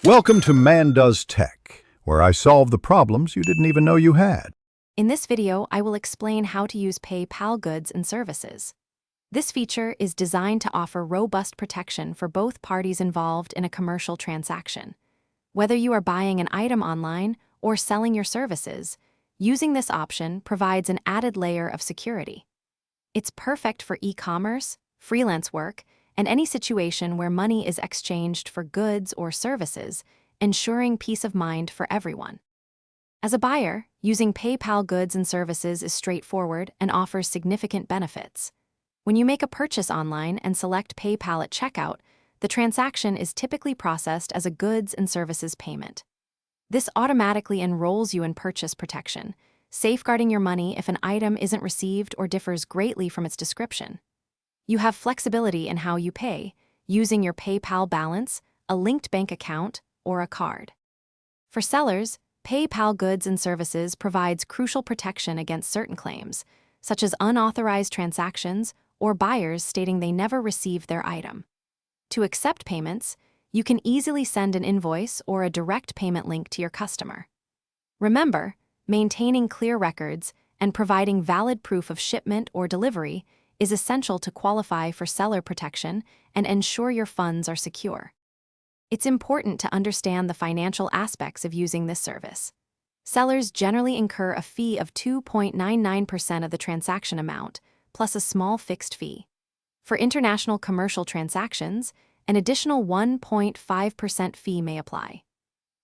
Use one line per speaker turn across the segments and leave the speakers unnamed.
Welcome to Man Does Tech, where I solve the problems you didn't even know you had.
In this video, I will explain how to use PayPal goods and services. This feature is designed to offer robust protection for both parties involved in a commercial transaction. Whether you are buying an item online or selling your services, using this option provides an added layer of security. It's perfect for e-commerce, freelance work, and any situation where money is exchanged for goods or services, ensuring peace of mind for everyone. As a buyer, using PayPal goods and services is straightforward and offers significant benefits. When you make a purchase online and select PayPal at checkout, the transaction is typically processed as a goods and services payment. This automatically enrolls you in purchase protection, safeguarding your money if an item isn't received or differs greatly from its description. You have flexibility in how you pay, using your PayPal balance, a linked bank account, or a card. For sellers, PayPal goods and services provides crucial protection against certain claims, such as unauthorized transactions or buyers stating they never received their item. To accept payments, you can easily send an invoice or a direct payment link to your customer. Remember, maintaining clear records and providing valid proof of shipment or delivery is essential to qualify for seller protection and ensure your funds are secure. It's important to understand the financial aspects of using this service. Sellers generally incur a fee of 2.99% of the transaction amount, plus a small fixed fee. For international commercial transactions, an additional 1.5% fee may apply.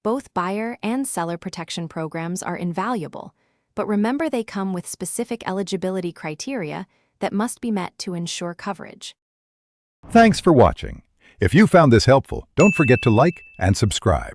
Both buyer and seller protection programs are invaluable, but remember they come with specific eligibility criteria that must be met to ensure coverage.
Thanks for watching. If you found this helpful, don't forget to like and subscribe.